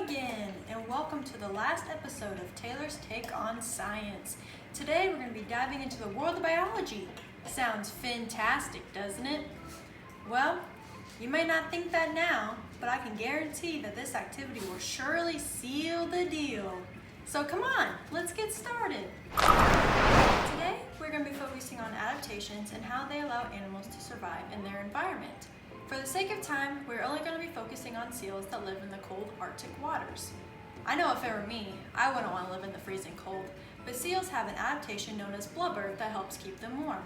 again, and welcome to the last episode of Taylor's Take on Science. Today we're going to be diving into the world of biology. Sounds fantastic, doesn't it? Well, you may not think that now, but I can guarantee that this activity will surely seal the deal. So come on, let's get started. Today we're going to be focusing on adaptations and how they allow animals to survive in their environment. For the sake of time, we're only going to be focusing on seals that live in the cold Arctic waters. I know if it were me, I wouldn't want to live in the freezing cold, but seals have an adaptation known as blubber that helps keep them warm.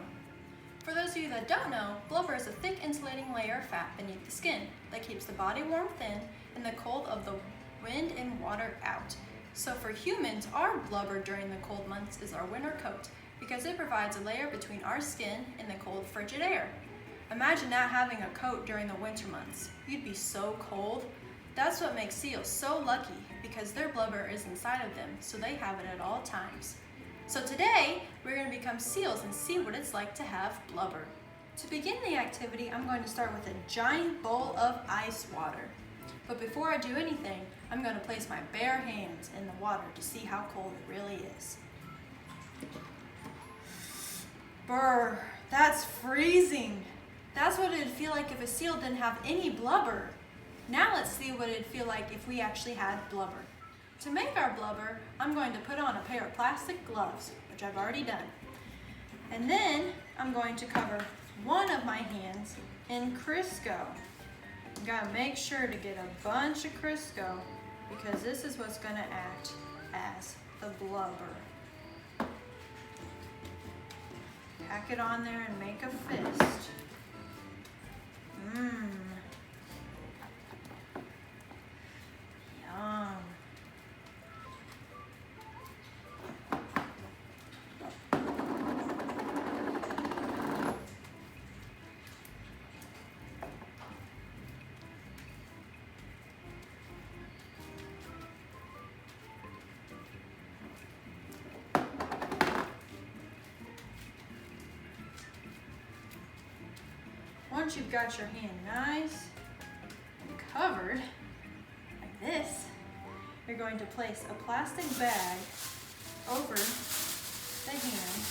For those of you that don't know, blubber is a thick insulating layer of fat beneath the skin that keeps the body warm within and the cold of the wind and water out. So for humans, our blubber during the cold months is our winter coat because it provides a layer between our skin and the cold frigid air. Imagine not having a coat during the winter months. You'd be so cold. That's what makes seals so lucky because their blubber is inside of them, so they have it at all times. So today, we're going to become seals and see what it's like to have blubber. To begin the activity, I'm going to start with a giant bowl of ice water. But before I do anything, I'm going to place my bare hands in the water to see how cold it really is. Brr, that's freezing. That's what it'd feel like if a seal didn't have any blubber. Now let's see what it'd feel like if we actually had blubber. To make our blubber, I'm going to put on a pair of plastic gloves, which I've already done. And then I'm going to cover one of my hands in Crisco. You gotta make sure to get a bunch of Crisco because this is what's gonna act as the blubber. Pack it on there and make a fist. Yum. Once you've got your hand nice and covered, like this, you're going to place a plastic bag over the hand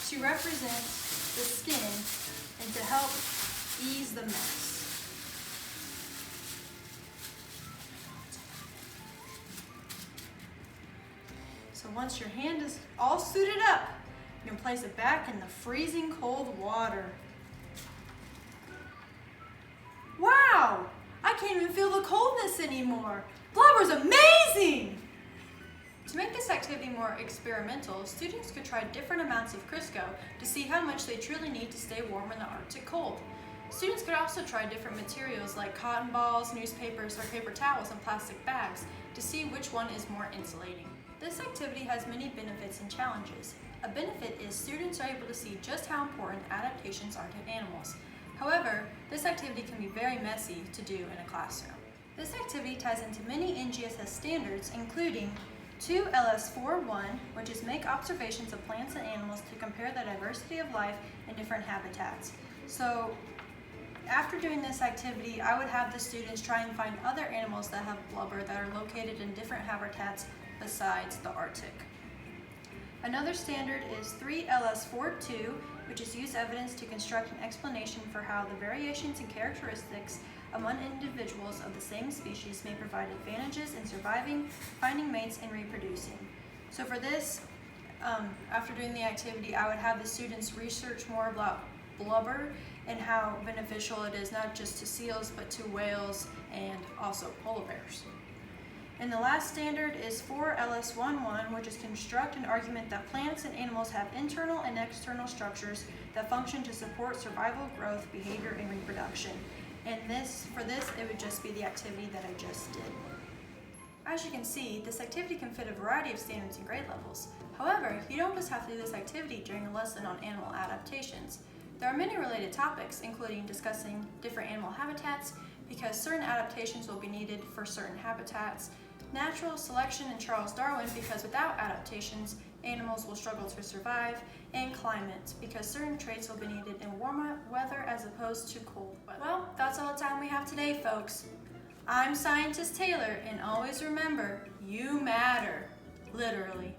to represent the skin and to help ease the mess. So once your hand is all suited up, you can place it back in the freezing cold water. Wow! I can't even feel the coldness anymore. Blubber's amazing! To make this activity more experimental, students could try different amounts of Crisco to see how much they truly need to stay warm in the Arctic cold. Students could also try different materials like cotton balls, newspapers, or paper towels and plastic bags to see which one is more insulating. This activity has many benefits and challenges. A benefit is students are able to see just how important adaptations are to animals. However, this activity can be very messy to do in a classroom. This activity ties into many NGSS standards, including 2LS41, which is make observations of plants and animals to compare the diversity of life in different habitats. So, after doing this activity, I would have the students try and find other animals that have blubber that are located in different habitats besides the Arctic. Another standard is 3LS42, which is use evidence to construct an explanation for how the variations in characteristics among individuals of the same species may provide advantages in surviving, finding mates, and reproducing. So for this, after doing the activity, I would have the students research more about blubber and how beneficial it is not just to seals, but to whales and also polar bears. And the last standard is 4LS11, which is construct an argument that plants and animals have internal and external structures that function to support survival, growth, behavior, and reproduction. And for this, it would just be the activity that I just did. As you can see, this activity can fit a variety of standards and grade levels. However, you don't just have to do this activity during a lesson on animal adaptations. There are many related topics, including discussing different animal habitats, because certain adaptations will be needed for certain habitats, natural selection and Charles Darwin, because without adaptations, animals will struggle to survive, and climate, because certain traits will be needed in warmer weather as opposed to cold weather. Well, that's all the time we have today, folks. I'm Scientist Taylor, and always remember, you matter, literally.